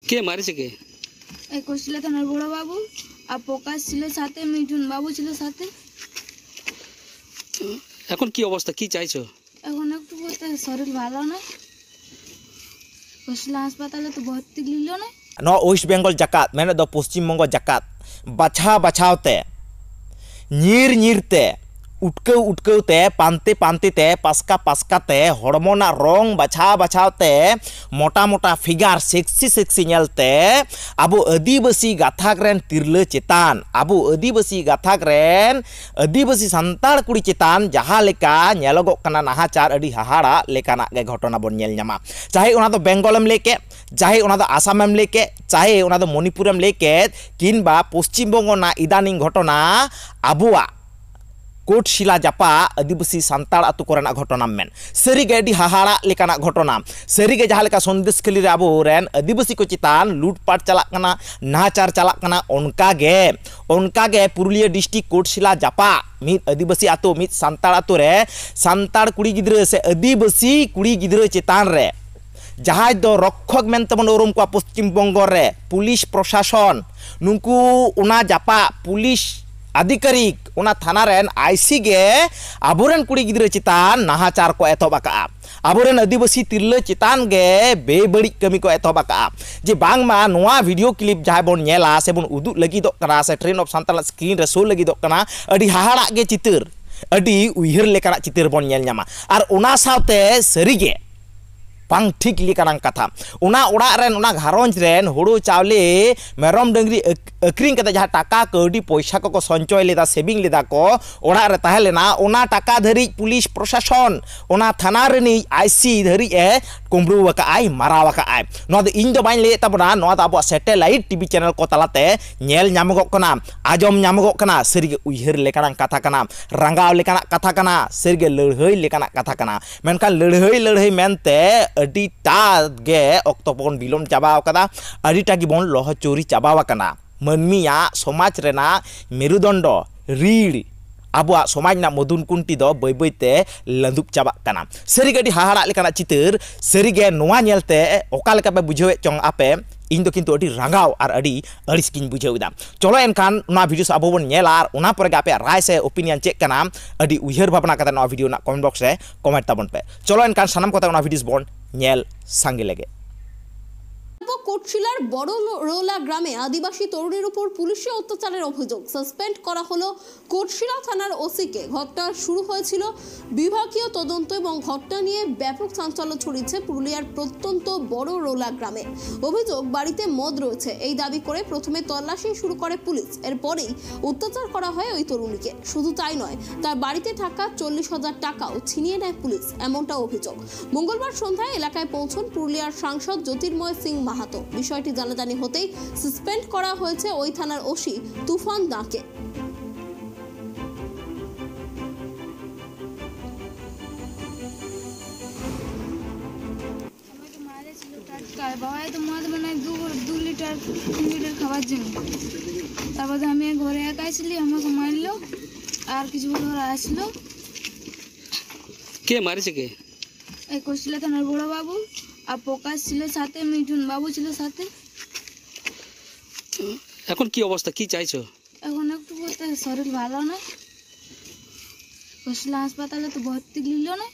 কে মারিছে কে? এই কৌশিলা থানার বড় বাবু আর প্রকাশ ছিল সাথে, মিঠুন বাবু ছিল সাথে। এখন কি অবস্থা, কি চাইছো? এখন একটু বলতে শরীর ভালো না, কৌশিলা হাসপাতালে তো ভর্তি নিল না। नॉर्थ वेस्ट बेंगल जाकात मेने दो पश्चिम बंग जाकात बाछा बाछावते नीर नीरते उटकव उटकवते पानते पानते पासका पासकाते हड़मोना रंग बाछा बाछावते मोटा मोटा फिगार सेक्सी सेक्सी नेलते आबो आदिवासी गाथाकरेन तिरले चेतान आबो आदिवासी गाथाकरेन आदिवासी सान्ताड़ कुड़ी चेतान जहाँ लेका नेलोगोग कना नाहाचार अडी हाहाड़ा लेकाना गे घटना बन नेल ᱧᱟᱢᱟ चाहे ओना दो बेंगलम लेके चाहे ओना दो आसामम लेके चाहे ओना दो मणिपुरम लेके किंबा पश्चिम बंग ना इदानिंग घटना आबुआ कोटशिला जापा आदिवासी सान्ताड़ आतु कोरेना घटना मेन सारिगे अडी हाहाड़ा लेकाना घटना सारिगे जहाँ लेका सन्देशखाली रे आबो रेन आदिवासी को चितान लूटपाट चलाक कना नाहाचार चलाक कना ओनकागे पुरुलिया डिस्ट्रिक्ट कोटशिला जापा मिद आदिवासी आतु मिद सान्ताड़ आतु रे सान्ताड़ कुड़ी गिद्रा से आदिवासी कुड़ी गिद्रा चितान रे जहाँ दो रक्षक मेनते बन उरुम को पश्चिम बंग रे पुलिस प्रशासन नुकु उना जापा पुलिस अधिकारिक उना थाना रेन आईसी गे आबोरेन कुड़ी गिद्रा चितान नाहाचार को एतोबाका आबोरेन आदिवासी तिरले चितान गे बेबड़ी कमी को एतोबाका जे बांगमा नोआ वीडियो क्लिप जहाँ बन नेला से बन उदुग लगिदोग कना से ट्रेन ऑफ सान्ताल स्क्रीन रे शो लगिदोग कना अडी हाहाड़ा गे चितर अडी उइहर लेकाना चितर बन नेल ᱧᱟᱢᱟ आर उना सावते सरिगे पांग ठीक लेकाना कथा उना ओड़ा रेन उना घारंज रेन हुड़ू चावले मेरम डंगरी अक्रिंग कते जहाँ टाका कौडी पैसा को संचय लेदा सेविंग लेदा को ओड़ा रे ताहे लेना उना टाका धरी पुलिस प्रशासन उना थाना रेनी आईसी धरी ए कुमरू वका आई मारा वका आई नोद इन दो बाइन ले तबना नोद आबो सैटेलाइट टीवी चैनल को तलाते नेल ᱧᱟᱢᱚᱜᱚᱜ कना आजम ᱧᱟᱢᱚᱜᱚᱜ कना सरिगे उइहर लेकाना कथा कना रंगाव लेकाना कथा कना सरिगे लड़हई लेकाना कथा कना मेनखान लड़हई मेनते अडिटा गे अक्तो बन बिलोम चाबाव कदा अडिटा गी बन लोह चोरी चाबाव कना मनमिया समाज रेना मेरुदंड रीढ़ आबुआ समाज ना मधुन कुंटी दो बय बयते लंदुक चाबा कना सरिगे अडी हाहाड़ा लेकाना चितर सरिगे नोआ नेलते ओका लेका पे बुझावे चोंग आपे इन दो किंतु अडी रंगाव और अडी अड़िस किन बुझावदा चलो एनखान ना वीडियो से आबो बन नेला आर उना पर आपे राय से ओपिनियन चेक कना अडी उइहर भावना कता ना वीडियो ना कमेंट बॉक्स रे कमेंट ताबन पे चलो एनखान सानाम कता ना वीडियोस बन नेल सांगे लेगे कोटशिलार बड़ रोला ग्रामे आदिवासी तरुणीर ऊपर पुलिशेर अत्याचारेर अभियोग सस्पेंड करा हलो कोटशिला थानार ओसी के घटना शुरू हয়েছিল विभागीय तदন্ত এবং ঘটনা নিয়ে ব্যাপক চাঞ্চল্য ছড়িয়েছে পুরুলিয়ার প্রত্যন্ত বড় রোলা গ্রামে অভিযোগ বাড়িতে মদ রয়েছে এই দাবি করে প্রথমে তল্লাশি শুরু করে পুলিশ এরপরেই অত্যাচার করা হয় ওই তরুণীকে শুধু তাই নয় তার বাড়িতে থাকা 40,000 টাকাও ছিনিয়ে নেয় পুলিশ এমনটা অভিযোগ মঙ্গলবার সন্ধ্যায় এলাকায় পৌঁছন পুরুলিয়ার সাংসদ জ্যোতির্ময় সিং মাহাতো বিষয়টি জানাজানি হতেই সাসপেন্ড করা হয়েছে ওই থানার ওসি তুফান দাকে বাবাই তো মদ মানে 2 লিটার 3 লিটার খাবার জন্য তারপর আমি ঘরে একাই ছিলি আমাকে মারলো আর কিছু ওরা আসলো কে মারিছে কে? এই কৌশিলা থানার বড় বাবু আর প্রকাশ ছিল সাথে, মিঠুন বাবু ছিল সাথে। এখন কি অবস্থা, কি চাইছো? এখন একটু বলতে শরীর ভালো না, কৌশিলা হাসপাতালে তো ভর্তি নিল না,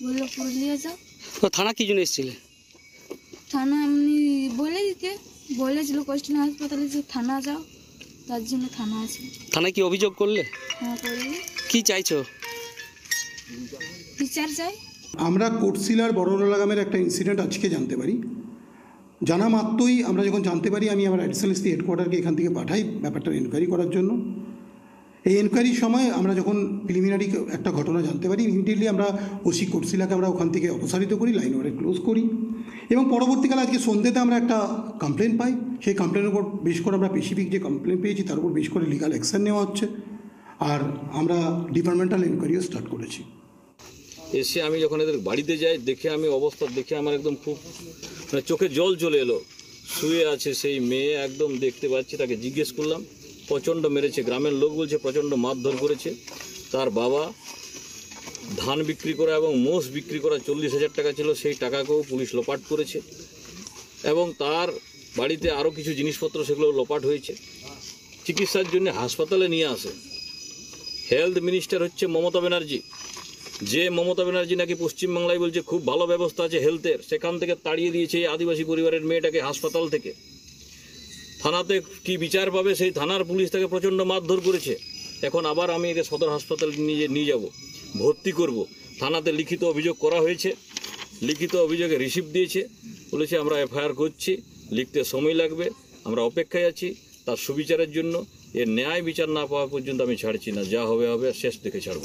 বললো পুরুলিয়া যাও। তো থানা কি জন্য এসেছিলে? থানা এমনি বলেছিল কৌশিলা হাসপাতালে যে থানা যাও, তার জন্য থানা আছে। থানায় কি অভিযোগ করলে? হ্যাঁ করলি। কি চাইছো? বিচার চাই। আমরা কোটশিলার বড়রোলা গ্রামের একটা ইনসিডেন্ট আজকে জানতে পারি। জানা মাত্রই আমরা যখন জানতে পারি আমি আমার অ্যাডিশনাল এসপি হেডকোয়ার্টারকে এখান থেকে পাঠাই ব্যাপারটার এনকোয়ারি করার জন্য। এই এনকোয়ারির সময় আমরা যখন প্রিলিমিনারি একটা ঘটনা জানতে পারি ইমিডিয়েটলি আমরা ওসি কোটশিলাকে আমরা ওখান থেকে অপসারিত করি, লাইন ওয়ারে ক্লোজ করি এবং পরবর্তীকালে আজকে সন্ধ্যেতে আমরা একটা কমপ্লেন পাই। সেই কমপ্লেনের উপর বেশ করে আমরা স্পেসিফিক যে কমপ্লেন পেয়েছি তার উপর বেশ করে লিগাল অ্যাকশন নেওয়া হচ্ছে আর আমরা ডিপার্টমেন্টাল এনকোয়ারিও স্টার্ট করেছি। এসে আমি যখন এদের বাড়িতে যাই দেখে আমি অবস্থা দেখে আমার একদম খুব মানে চোখে জল চলে এলো। শুয়ে আছে সেই মেয়ে, একদম দেখতে পাচ্ছি, তাকে জিজ্ঞেস করলাম, প্রচণ্ড মেরেছে। গ্রামের লোক বলছে প্রচণ্ড মারধর করেছে। তার বাবা ধান বিক্রি করা এবং মোষ বিক্রি করা 40,000 টাকা ছিল, সেই টাকাকেও পুলিশ লোপাট করেছে। এবং তার বাড়িতে আরও কিছু জিনিসপত্র সেগুলো লোপাট হয়েছে। চিকিৎসার জন্য হাসপাতালে নিয়ে আসে। হেলথ মিনিস্টার হচ্ছে মমতা ব্যানার্জি, যে মমতা ব্যানার্জি নাকি পশ্চিমবাংলায় বলছে খুব ভালো ব্যবস্থা আছে হেলথের, সেখান থেকে তাড়িয়ে দিয়েছে এই আদিবাসী পরিবারের মেয়েটাকে হাসপাতাল থেকে। থানাতে কি বিচার পাবে, সেই থানার পুলিশ তাকে প্রচণ্ড মারধর করেছে। এখন আবার আমি একে সদর হাসপাতালে নিয়ে যাব, ভর্তি করব। থানাতে লিখিত অভিযোগ করা হয়েছে, লিখিত অভিযোগে রিসিপ্ট দিয়েছে, বলেছে আমরা এফআইআর করছি, লিখতে সময় লাগবে, আমরা অপেক্ষায় আছি তার সুবিচারের জন্য। এর ন্যায় বিচার না পাওয়া পর্যন্ত আমি ছাড়ছি না, যা হবে হবে, শেষ দেখে ছাড়ব।